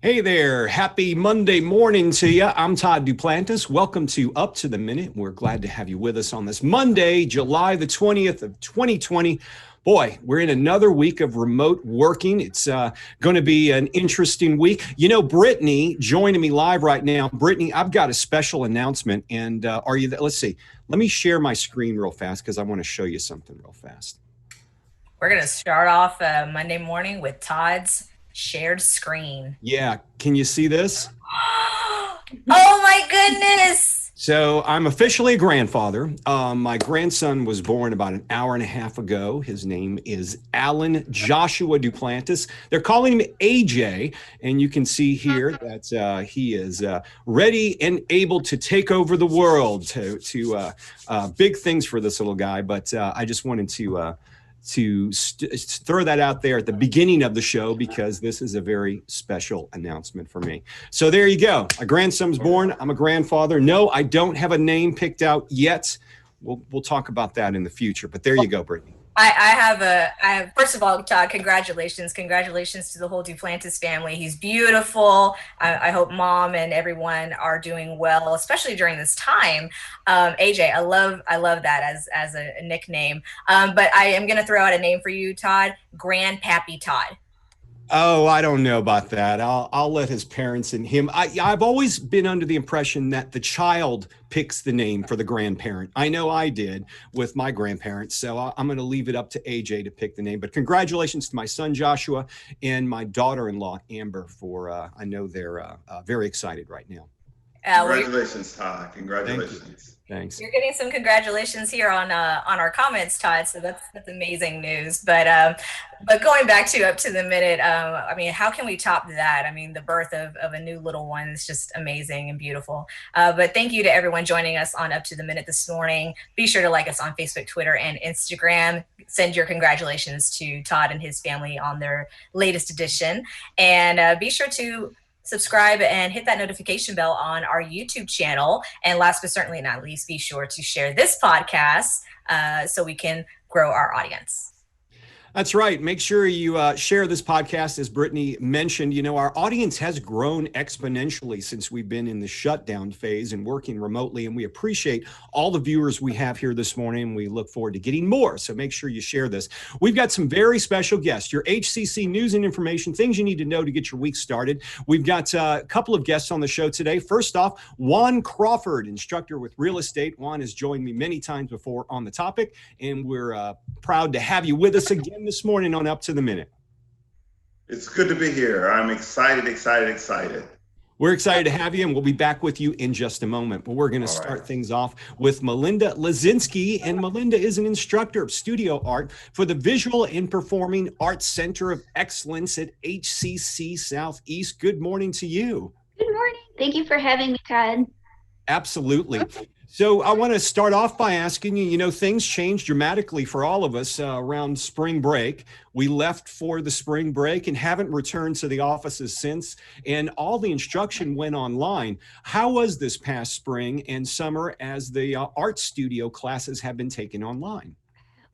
Hey there, happy Monday morning to you. I'm Todd Duplantis. Welcome to Up to the Minute. We're glad to have you with us on this Monday, July the 20th of 2020. Boy, we're in another week of remote working. It's going to be an interesting week. You know, Brittany joining me live right now. Brittany, I've got a special announcement. And are you there? Let's see. Let me share my screen real fast because I want to show you something real fast. We're going to start off Monday morning with Todd's shared screen. Yeah. Can you see this? Oh my goodness. So I'm officially a grandfather. My grandson was born about an hour and a half ago. His name is Alan Joshua Duplantis. They're calling him AJ. And you can see here that he is ready and able to take over the world to big things for this little guy. But I just wanted to throw that out there at the beginning of the show because this is a very special announcement for me. So there you go. A grandson's born. I'm a grandfather. No, I don't have a name picked out yet. We'll talk about that in the future. But there you go, Brittany. I have first of all, Todd, congratulations to the whole Duplantis family. He's beautiful. I hope mom and everyone are doing well, especially during this time. AJ, I love that as a nickname. But I am going to throw out a name for you, Todd. Grandpappy Todd. Oh, I don't know about that. I'll let his parents and him. I've always been under the impression that the child picks the name for the grandparent. I know I did with my grandparents, so I'm going to leave it up to AJ to pick the name. But congratulations to my son Joshua and my daughter-in-law Amber for. I know they're very excited right now. Congratulations, Todd. Congratulations. Thanks. You're getting some congratulations here on our comments, Todd. So that's amazing news. But going back to Up to the Minute, I mean, how can we top that? I mean, the birth of a new little one is just amazing and beautiful. But thank you to everyone joining us on Up to the Minute this morning. Be sure to like us on Facebook, Twitter, and Instagram. Send your congratulations to Todd and his family on their latest edition, and be sure to subscribe and hit that notification bell on our YouTube channel. And last but certainly not least, be sure to share this podcast so we can grow our audience. That's right. Make sure you share this podcast. As Brittany mentioned, you know, our audience has grown exponentially since we've been in the shutdown phase and working remotely. And we appreciate all the viewers we have here this morning. We look forward to getting more. So make sure you share this. We've got some very special guests, your HCC news and information, things you need to know to get your week started. We've got a couple of guests on the show today. First off, Juan Crawford, instructor with real estate. Juan has joined me many times before on the topic, and we're proud to have you with us again this morning on Up to the Minute. It's good to be here. I'm excited. We're excited to have you, and we'll be back with you in just a moment. But we're going to start things off with Melinda Laszczynski, and Melinda is an instructor of studio art for the Visual and Performing Arts Center of Excellence at HCC Southeast. Good morning to you. Good morning. Thank you for having me, Todd. Absolutely. So I want to start off by asking you, you know, things changed dramatically for all of us around spring break. We left for the spring break and haven't returned to the offices since, and all the instruction went online. How was this past spring and summer as the art studio classes have been taken online?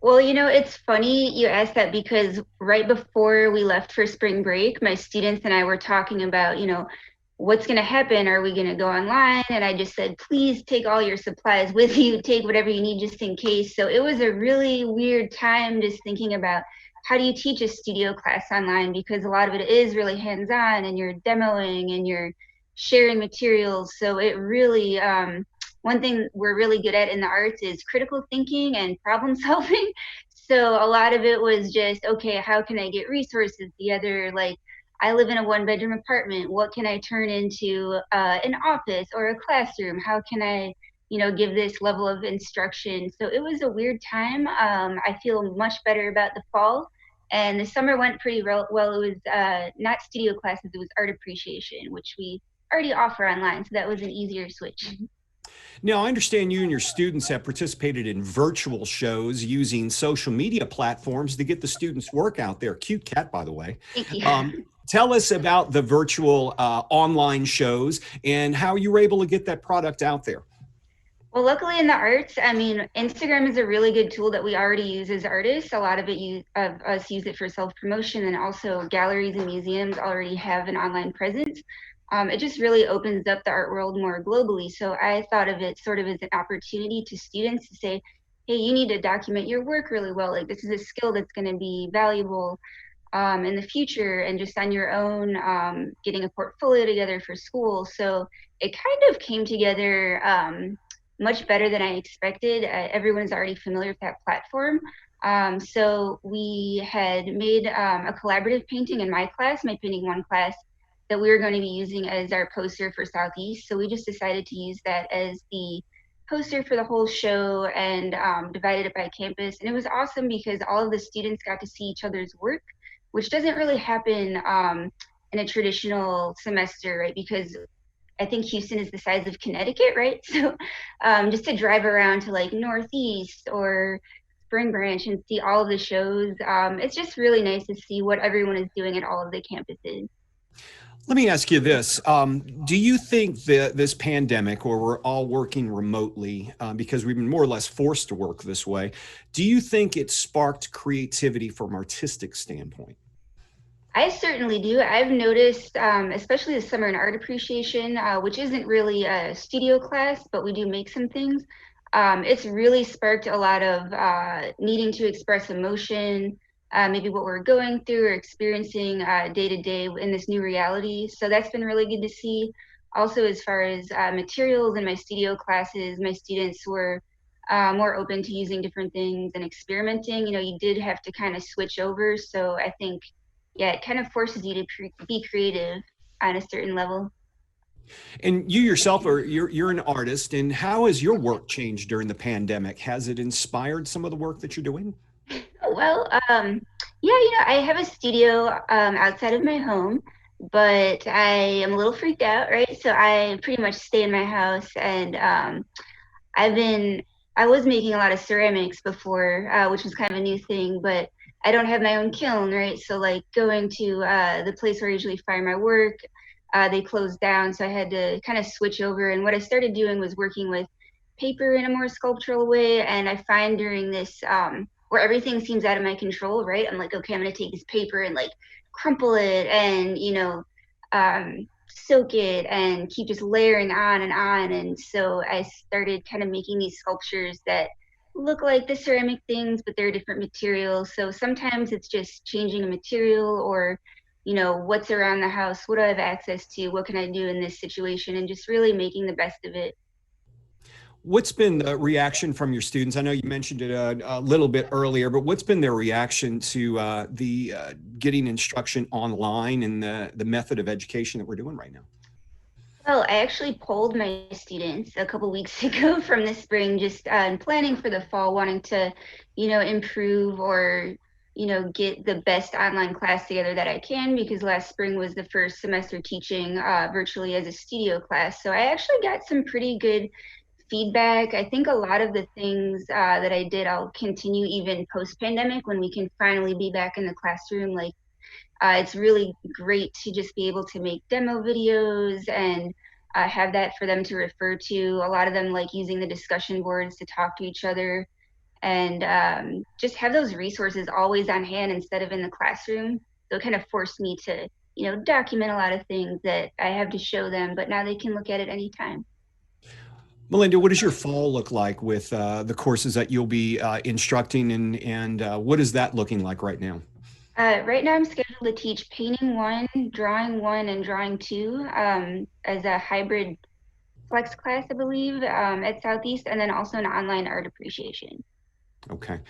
Well, you know, it's funny you asked that because right before we left for spring break, my students and I were talking about, you know, what's going to happen? Are we going to go online? And I just said, please take all your supplies with you, take whatever you need just in case. So it was a really weird time just thinking about how do you teach a studio class online, because a lot of it is really hands-on and you're demoing and you're sharing materials. So it really, one thing we're really good at in the arts is critical thinking and problem solving. So a lot of it was just, okay, how can I get resources together? Like, I live in a one-bedroom apartment. What can I turn into an office or a classroom? How can I, you know, give this level of instruction? So it was a weird time. I feel much better about the fall, and the summer went pretty well. It was not studio classes, it was art appreciation, which we already offer online. So that was an easier switch. Now, I understand you and your students have participated in virtual shows using social media platforms to get the students' work out there. Cute cat, by the way. Thank you. Tell us about the virtual online shows and how you were able to get that product out there. Well, luckily in the arts, I mean, Instagram is a really good tool that we already use as artists. A lot of us use it for self-promotion, and also galleries and museums already have an online presence. It just really opens up the art world more globally. So I thought of it sort of as an opportunity to students to say, hey, you need to document your work really well. Like, this is a skill that's going to be valuable in the future, and just on your own, getting a portfolio together for school. So it kind of came together much better than I expected. Everyone's already familiar with that platform. So we had made a collaborative painting in my class, my painting one class, that we were going to be using as our poster for Southeast. So we just decided to use that as the poster for the whole show, and divided it by campus. And it was awesome because all of the students got to see each other's work, which doesn't really happen in a traditional semester, right? Because I think Houston is the size of Connecticut, right? So just to drive around to like Northeast or Spring Branch and see all of the shows, it's just really nice to see what everyone is doing at all of the campuses. Let me ask you this. Do you think that this pandemic, where we're all working remotely because we've been more or less forced to work this way, do you think it sparked creativity from an artistic standpoint? I certainly do. I've noticed, especially the summer in art appreciation, which isn't really a studio class, but we do make some things. It's really sparked a lot of needing to express emotion, maybe what we're going through or experiencing day to day in this new reality. So that's been really good to see. Also, as far as materials in my studio classes, my students were more open to using different things and experimenting. You know, you did have to kind of switch over. So I think, yeah, it kind of forces you to be creative on a certain level. And you yourself you're an artist, and how has your work changed during the pandemic? Has it inspired some of the work that you're doing? Well, yeah, you know, I have a studio outside of my home, but I am a little freaked out, right? So I pretty much stay in my house, and I was making a lot of ceramics before, which was kind of a new thing, but I don't have my own kiln, right? So like going to the place where I usually fire my work, they closed down. So I had to kind of switch over. And what I started doing was working with paper in a more sculptural way. And I find during this, where everything seems out of my control, right? I'm like, okay, I'm gonna take this paper and like crumple it and, you know, soak it and keep just layering on and on. And so I started kind of making these sculptures that look like the ceramic things, but they're different materials. So sometimes it's just changing a material, or, you know, what's around the house, what do I have access to, what can I do in this situation, and just really making the best of it. What's been the reaction from your students? I know you mentioned it a little bit earlier, but what's been their reaction to the getting instruction online and the method of education that we're doing right now? Well, I actually polled my students a couple weeks ago from the spring, just planning for the fall, wanting to, you know, improve or, you know, get the best online class together that I can, because last spring was the first semester teaching virtually as a studio class. So I actually got some pretty good feedback. I think a lot of the things that I did, I'll continue even post-pandemic when we can finally be back in the classroom. Like, it's really great to just be able to make demo videos and have that for them to refer to. A lot of them like using the discussion boards to talk to each other, and just have those resources always on hand instead of in the classroom. So it kind of forced me to, you know, document a lot of things that I have to show them, but now they can look at it anytime. Melinda, what does your fall look like with the courses that you'll be instructing, and what is that looking like right now? Right now I'm scheduled to teach painting 1, drawing 1, and drawing 2 as a hybrid flex class, I believe, at Southeast, and then also an online art appreciation. Okay.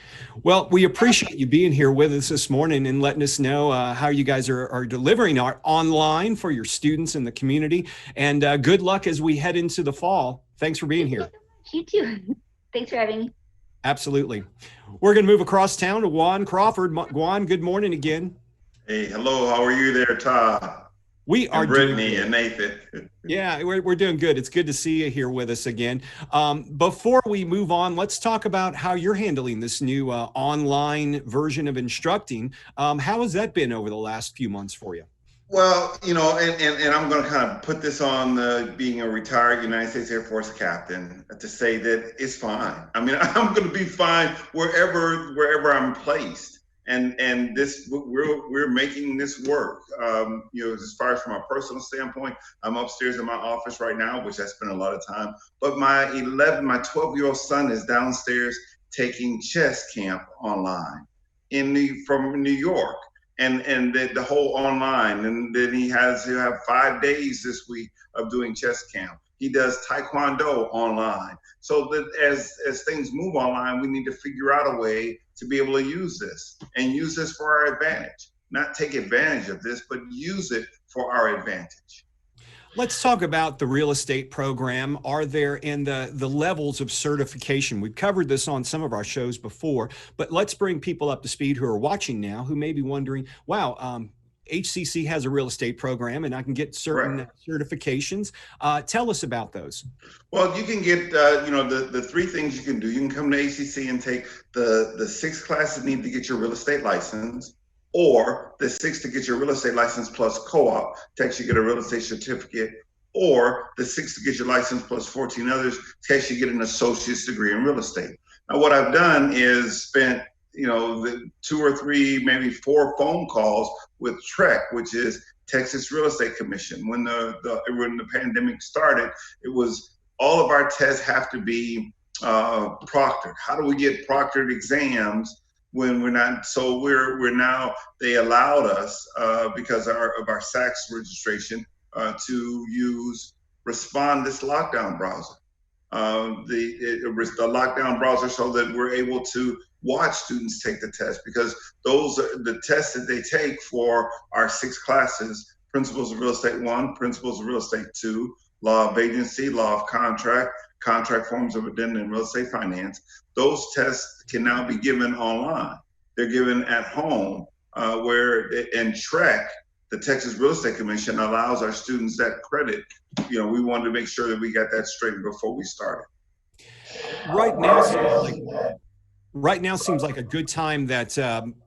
Well, we appreciate you being here with us this morning and letting us know how you guys are delivering art online for your students in the community. And good luck as we head into the fall. Thanks for being here. You too. Thanks for having me. Absolutely. We're going to move across town to Juan Crawford. Juan, good morning again. Hey, hello. How are you there, Todd? We are Brittany and Nathan. Yeah, we're doing good. It's good to see you here with us again. Before we move on, let's talk about how you're handling this new online version of instructing. How has that been over the last few months for you? Well, and I'm going to kind of put this on being a retired United States Air Force captain to say that it's fine. I mean, I'm going to be fine wherever I'm placed, and this we're making this work. As far as from a personal standpoint, I'm upstairs in my office right now, which I spend a lot of time. But my 12-year-old son is downstairs taking chess camp online from New York. And the whole online, and then he'll have 5 days this week of doing chess camp. He does Taekwondo online. So that as things move online, we need to figure out a way to be able to use this and use this for our advantage. Not take advantage of this, but use it for our advantage. Let's talk about the real estate program. Are there in the levels of certification? We've covered this on some of our shows before, but let's bring people up to speed who are watching now who may be wondering, wow, HCC has a real estate program and I can get certain certifications. Tell us about those. Well, you can get, the three things you can do. You can come to HCC and take the 6 classes needed to get your real estate license, or the 6 to get your real estate license plus co-op to actually get a real estate certificate, or the 6 to get your license plus 14 others to actually get an associate's degree in real estate. Now, what I've done is spent, the 2 or 3, maybe 4 phone calls with TREC, which is Texas Real Estate Commission. When the pandemic started, it was all of our tests have to be proctored. How do we get proctored exams when we're not? So we're now, they allowed us because of our SACS registration to use Respondus lockdown browser, the lockdown browser, so that we're able to watch students take the test, because those are the tests that they take for our 6 classes: Principles of Real Estate 1, Principles of Real Estate 2, Law of Agency, Law of Contract, Contract Forms of Addendum, and Real Estate Finance. Those tests can now be given online. They're given at home, and TREC, the Texas Real Estate Commission, allows our students that credit. We wanted to make sure that we got that straight before we started. Right now seems like a good time that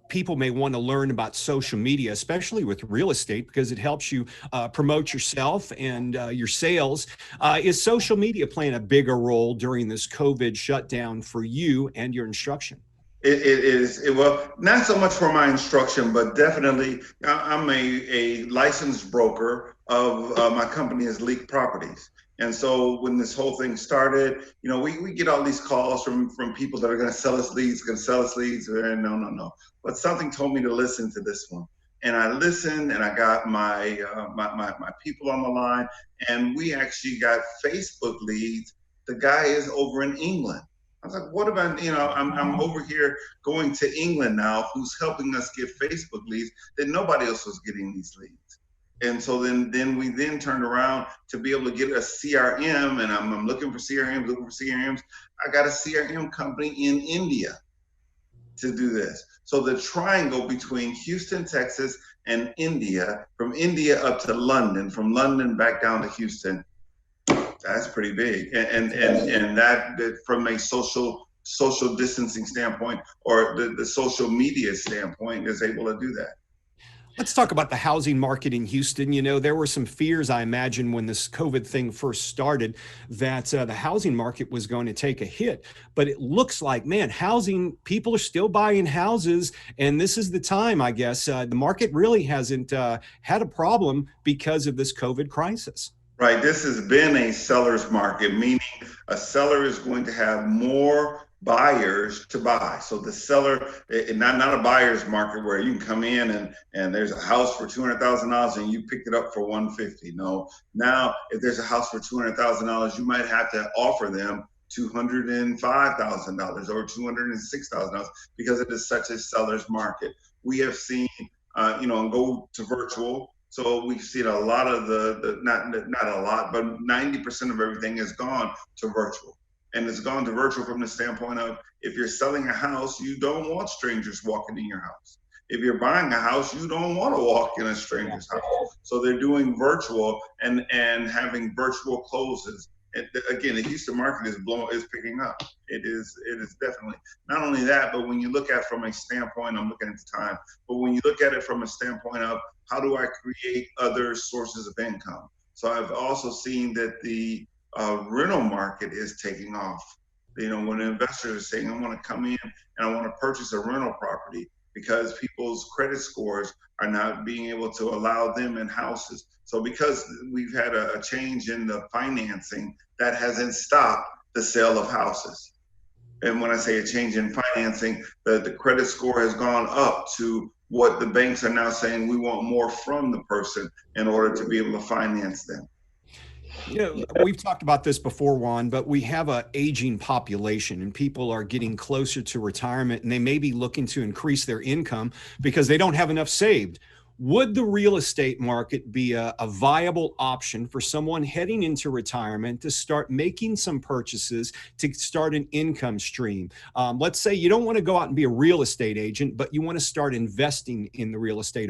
people may want to learn about social media, especially with real estate, because it helps you promote yourself and your sales. Is social media playing a bigger role during this COVID shutdown for you and your instruction? It is. Well, not so much for my instruction, but definitely I'm a licensed broker of my company is Leak Properties. And so when this whole thing started, we get all these calls from people that are going to sell us leads, and no. But something told me to listen to this one. And I listened, and I got my people on the line, and we actually got Facebook leads. The guy is over in England. I was like, what about, I'm over here going to England now, who's helping us get Facebook leads, that nobody else was getting these leads. And so then we turned around to be able to get a CRM, and I'm looking for CRMs. I got a CRM company in India to do this. So the triangle between Houston, Texas, and India, from India up to London, from London back down to Houston, that's pretty big. And that from a social distancing standpoint, or the social media standpoint, is able to do that. Let's talk about the housing market in Houston. There were some fears, I imagine, when this COVID thing first started, that the housing market was going to take a hit. But it looks like, man, people are still buying houses. And this is the time, I guess. The market really hasn't had a problem because of this COVID crisis. Right. This has been a seller's market, meaning a seller is going to have more buyers to buy. So the seller, not a buyer's market where you can come in and there's a house for $200,000 and you pick it up for $150,000. No, now if there's a house for $200,000, you might have to offer them $205,000 or $206,000 because it is such a seller's market. We have seen, and go to virtual. So we've seen a lot of not a lot, but 90% of everything has gone to virtual. And it's gone to virtual from the standpoint of, if you're selling a house, you don't want strangers walking in your house. If you're buying a house, you don't want to walk in a stranger's house. So they're doing virtual and having virtual closes And again, the Houston market is picking up. It is definitely. Not only that, but when you look at it from a standpoint, I'm looking at the time, but when you look at it from a standpoint of how do I create other sources of income? So I've also seen that the rental market is taking off. You know, when investors are saying, I want to come in and I want to purchase a rental property, because people's credit scores are not being able to allow them in houses. So because we've had a change in the financing, that hasn't stopped the sale of houses. And when I say a change in financing, the credit score has gone up to what the banks are now saying we want more from the person in order to be able to finance them. You know, we've talked about this before, Juan, but we have an aging population and people are getting closer to retirement and they may be looking to increase their income because they don't have enough saved. Would the real estate market be a viable option for someone heading into retirement to start making some purchases to start an income stream? Let's say you don't want to go out and be a real estate agent, but you want to start investing in the real estate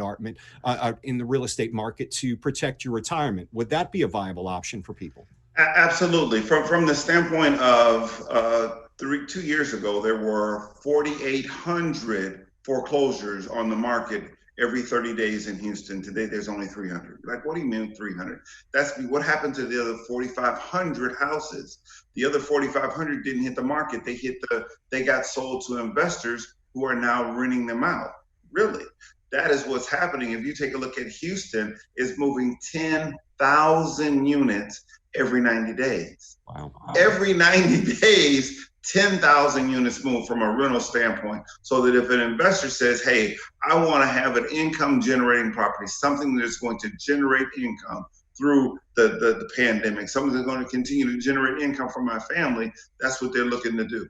market to protect your retirement. Would that be a viable option for people? Absolutely. From the standpoint of 2 years ago, there were 4,800 foreclosures on the market every 30 days in Houston. Today, there's only 300. Like, what do you mean 300? That's what happened to the other 4,500 houses. The other 4,500 didn't hit the market. They got sold to investors who are now renting them out. Really, that is what's happening. If you take a look at Houston, it's moving 10,000 units every 90 days. Wow. Every 90 days, 10,000 units move from a rental standpoint, so that if an investor says, hey, I want to have an income generating property, something that's going to generate income through the pandemic, something that's going to continue to generate income for my family, that's what they're looking to do.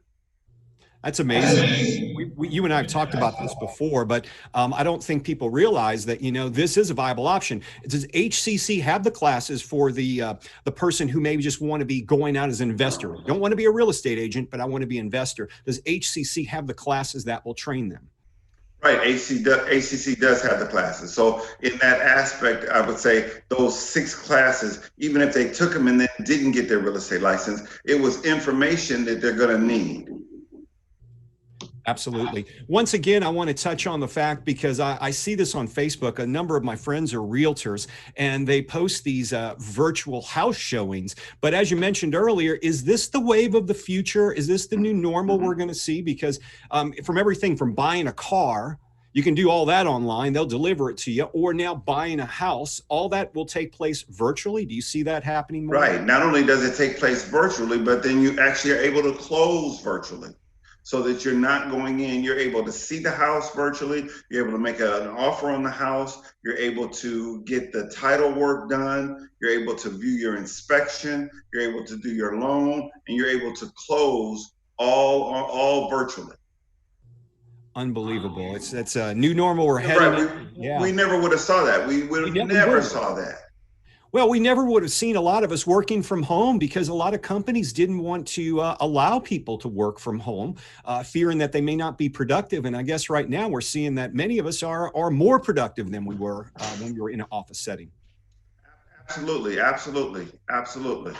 That's amazing. You and I have talked about this before, but I don't think people realize that, you know, this is a viable option. Does HCC have the classes for the person who maybe just want to be going out as an investor? Don't want to be a real estate agent, but I want to be an investor. Does HCC have the classes that will train them? Right, HCC does have the classes. So in that aspect, I would say those 6 classes, even if they took them and then didn't get their real estate license, it was information that they're going to need. Absolutely. Once again, I want to touch on the fact, because I see this on Facebook. A number of my friends are realtors and they post these virtual house showings. But as you mentioned earlier, is this the wave of the future? Is this the new normal we're going to see? Because from everything from buying a car, you can do all that online. They'll deliver it to you. Or now buying a house, all that will take place virtually. Do you see that happening more? Right. Not only does it take place virtually, but then you actually are able to close virtually. So that you're not going in, you're able to see the house virtually, you're able to make an offer on the house, you're able to get the title work done, you're able to view your inspection, you're able to do your loan, and you're able to close all virtually. Unbelievable. It's a new normal we're heading. Right. We never would have saw that. We would have never saw that. Well, we never would have seen a lot of us working from home because a lot of companies didn't want to allow people to work from home, fearing that they may not be productive. And I guess right now we're seeing that many of us are more productive than we were when we were in an office setting. Absolutely, absolutely, absolutely.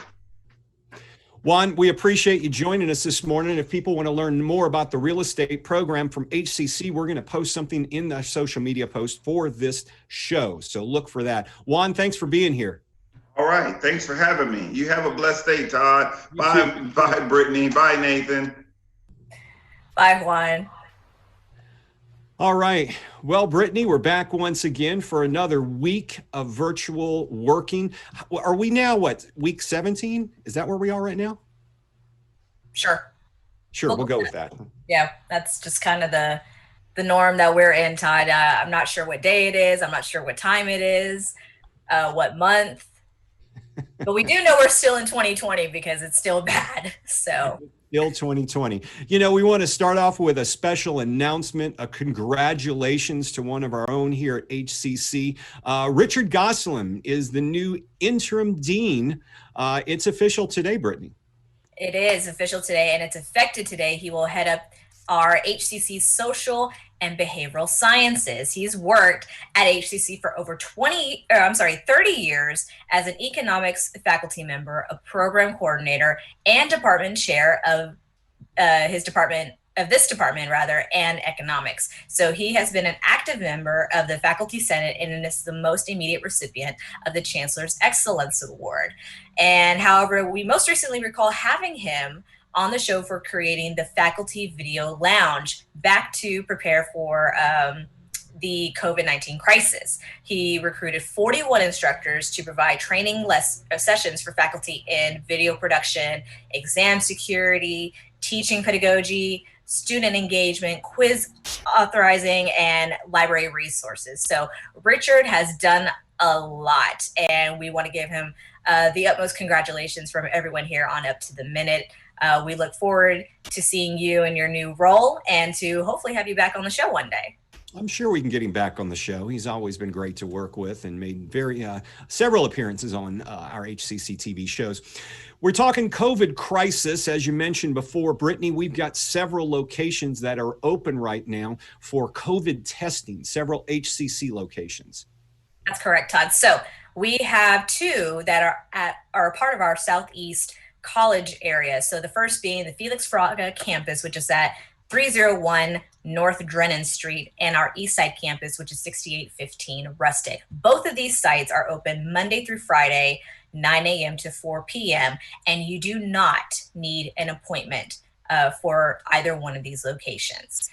Juan, we appreciate you joining us this morning. If people want to learn more about the real estate program from HCC, we're going to post something in the social media post for this show. So look for that. Juan, thanks for being here. All right. Thanks for having me. You have a blessed day, Todd. Bye, Brittany. Bye, Nathan. Bye, Juan. All right. Well, Brittany, we're back once again for another week of virtual working. Are we now, week 17? Is that where we are right now? Sure. We'll go with that. Yeah, that's just kind of the norm that we're in, Todd. I'm not sure what day it is. I'm not sure what time it is, what month. But we do know we're still in 2020 because it's still bad. So still 2020. You know, we want to start off with a special announcement, a congratulations to one of our own here at HCC. Richard Gosselin is the new interim dean. It's official today, Brittany. It is official today, and it's effective today. He will head up our HCC social and behavioral sciences. He's worked at HCC for over 30 years as an economics faculty member, a program coordinator, and department chair of this department, and economics. So he has been an active member of the Faculty Senate and is the most immediate recipient of the Chancellor's Excellence Award. And however, we most recently recall having him on the show for creating the Faculty Video Lounge back to prepare for the COVID-19 crisis. He recruited 41 instructors to provide training sessions for faculty in video production, exam security, teaching pedagogy, student engagement, quiz authorizing, and library resources. So Richard has done a lot, and we want to give him the utmost congratulations from everyone here on Up to the Minute. We look forward to seeing you in your new role and to hopefully have you back on the show one day. I'm sure we can get him back on the show. He's always been great to work with and made several appearances on our HCC TV shows. We're talking COVID crisis. As you mentioned before, Brittany, we've got several locations that are open right now for COVID testing, several HCC locations. That's correct, Todd. So we have two that are part of our Southeast college area. So the first being the Felix Fraga campus, which is at 301 North Drennan Street, and our East Side campus, which is 6815 Rustic. Both of these sites are open Monday through Friday, 9 a.m. to 4 p.m. And you do not need an appointment for either one of these locations.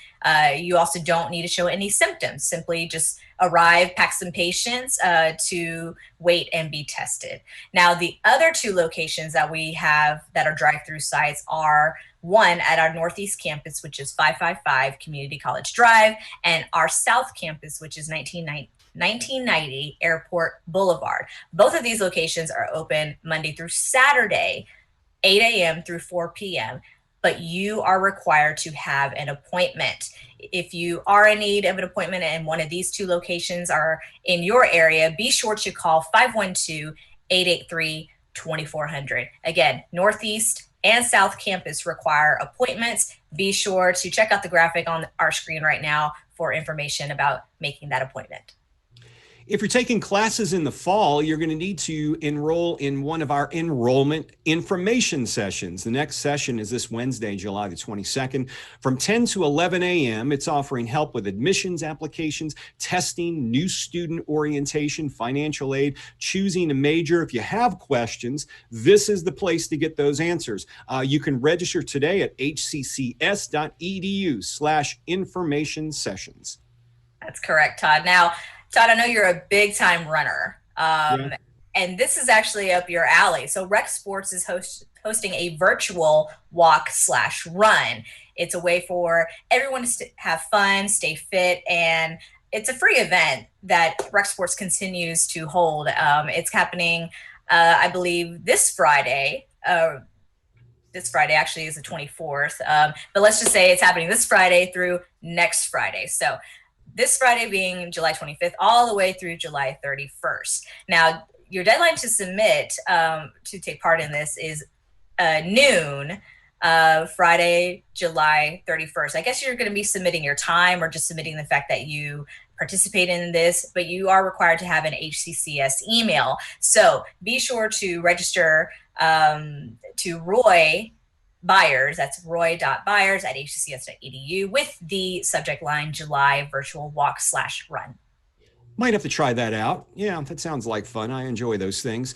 You also don't need to show any symptoms. Simply just arrive, pack some patients to wait and be tested. Now, the other two locations that we have that are drive-through sites are one at our Northeast campus, which is 555 Community College Drive, and our South campus, which is 1990 Airport Boulevard. Both of these locations are open Monday through Saturday, 8 a.m. through 4 p.m., but you are required to have an appointment. If you are in need of an appointment and one of these two locations are in your area, be sure to call 512-883-2400. Again, Northeast and South Campus require appointments. Be sure to check out the graphic on our screen right now for information about making that appointment. If you're taking classes in the fall, you're going to need to enroll in one of our enrollment information sessions. The next session is this Wednesday, July the 22nd, from 10 to 11 a.m. It's offering help with admissions applications, testing, new student orientation, financial aid, choosing a major. If you have questions, this is the place to get those answers. You can register today at hccs.edu/information sessions. That's correct, Todd. Now, Todd, I know you're a big time runner, and this is actually up your alley. So Rec Sports is hosting a virtual walk/run. It's a way for everyone to have fun, stay fit, and it's a free event that Rec Sports continues to hold. It's happening, I believe, this Friday. This Friday actually is the 24th, but let's just say it's happening this Friday through next Friday. So this Friday being July 25th, all the way through July 31st. Now, your deadline to submit to take part in this is noon, Friday, July 31st. I guess you're going to be submitting your time or just submitting the fact that you participate in this, but you are required to have an HCCS email. So be sure to register to Roy Byers, that's roy.byers@hccs.edu, with the subject line July virtual walk/run. Might have to try that out. Yeah, that sounds like fun. I enjoy those things.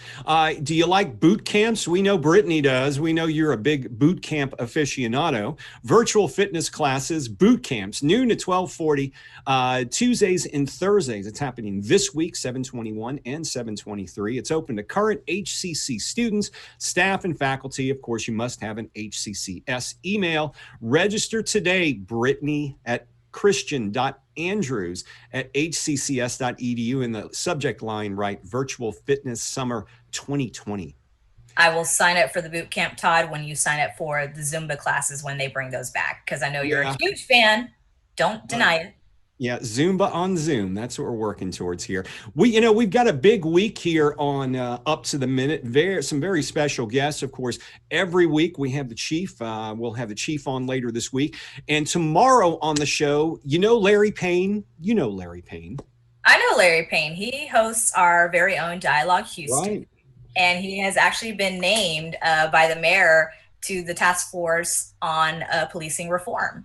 Do you like boot camps? We know Brittany does. We know you're a big boot camp aficionado. Virtual fitness classes, boot camps, noon to 12:40, Tuesdays and Thursdays. It's happening this week, 7/21 and 7/23. It's open to current HCC students, staff, and faculty. Of course, you must have an HCCS email. Register today, Brittany, at christian.andrews@hccs.edu. In the subject line, write Virtual Fitness Summer 2020. I will sign up for the boot camp, Todd, when you sign up for the Zumba classes when they bring those back, because I know you're a huge fan. Don't deny it. Yeah, Zumba on Zoom. That's what we're working towards here. We've got a big week here on Up to the Minute. Some very special guests, of course. Every week we have the chief. We'll have the chief on later this week, and tomorrow on the show, Larry Payne. Larry Payne. I know Larry Payne. He hosts our very own Dialogue Houston, Right. And he has actually been named by the mayor to the task force on policing reform.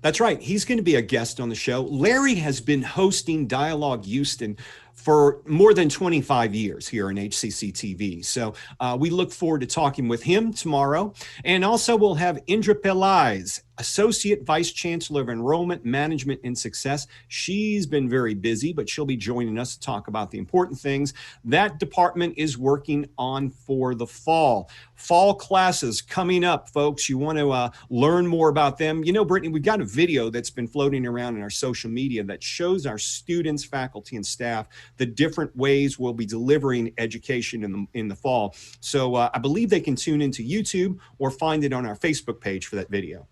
That's right. He's going to be a guest on the show. Larry has been hosting Dialogue Houston for more than 25 years here in HCCTV. So we look forward to talking with him tomorrow. And also we'll have Indra Pillais, Associate Vice Chancellor of Enrollment Management and Success. She's been very busy, but she'll be joining us to talk about the important things that department is working on for the fall. Fall classes coming up, folks. You want to learn more about them. Brittany, we've got a video that's been floating around in our social media that shows our students, faculty, and staff the different ways we'll be delivering education in the fall. So I believe they can tune into YouTube or find it on our Facebook page for that video.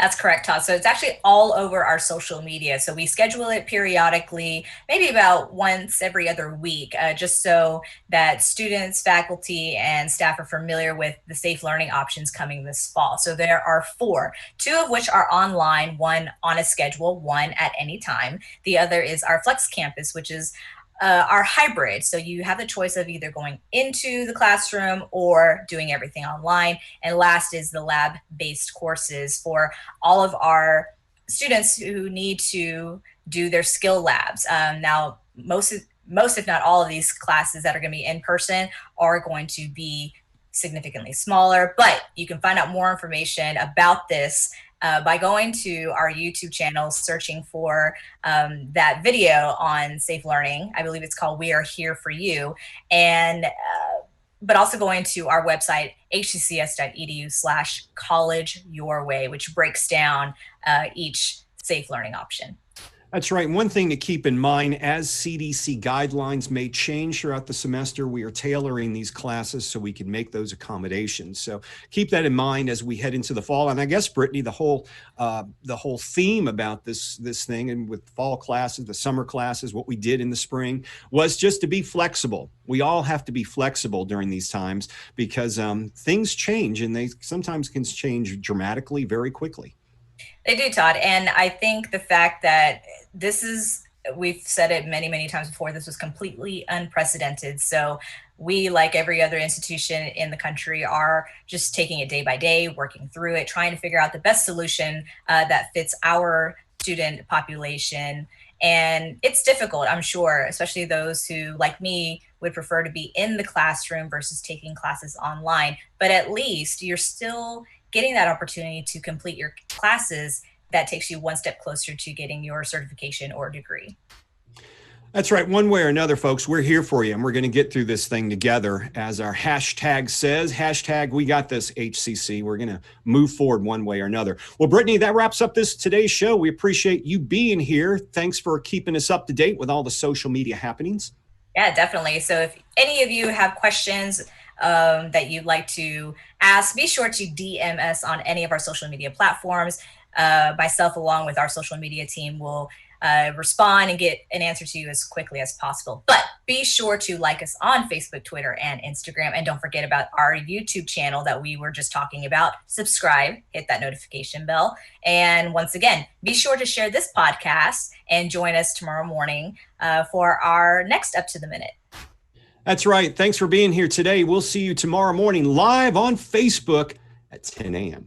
That's correct, Todd. So it's actually all over our social media. So we schedule it periodically, maybe about once every other week, just so that students, faculty, and staff are familiar with the safe learning options coming this fall. So there are 4, 2 of which are online, one on a schedule, one at any time. The other is our Flex Campus, which is our hybrid. So you have the choice of either going into the classroom or doing everything online. And last is the lab-based courses for all of our students who need to do their skill labs. Now, most if not all of these classes that are going to be in person are going to be significantly smaller, but you can find out more information about this by going to our YouTube channel, searching for that video on safe learning. I believe it's called We Are Here For You. And but also going to our website, hccs.edu/collegeyourway, which breaks down each safe learning option. That's right. One thing to keep in mind, as CDC guidelines may change throughout the semester, we are tailoring these classes so we can make those accommodations. So keep that in mind as we head into the fall. And I guess, Brittany, the whole theme about this thing, and with fall classes, the summer classes, what we did in the spring, was just to be flexible. We all have to be flexible during these times because things change, and they sometimes can change dramatically very quickly. They do, Todd. And I think the fact that we've said it many, many times before, this was completely unprecedented. So we, like every other institution in the country, are just taking it day by day, working through it, trying to figure out the best solution that fits our student population. And it's difficult, I'm sure, especially those who, like me, would prefer to be in the classroom versus taking classes online. But at least you're still getting that opportunity to complete your classes. That takes you one step closer to getting your certification or degree. That's right. One way or another, folks, we're here for you, and we're going to get through this thing together. As our hashtag says, hashtag we got this HCC. We're going to move forward one way or another. Well, Brittany, that wraps up today's show. We appreciate you being here. Thanks for keeping us up to date with all the social media happenings. Yeah, definitely. So if any of you have questions that you'd like to ask, be sure to DM us on any of our social media platforms. Myself, along with our social media team, will respond and get an answer to you as quickly as possible. But be sure to like us on Facebook, Twitter, and Instagram. And don't forget about our YouTube channel that we were just talking about. Subscribe, hit that notification bell. And once again, be sure to share this podcast and join us tomorrow morning for our next Up to the Minute. That's right. Thanks for being here today. We'll see you tomorrow morning live on Facebook at 10 a.m.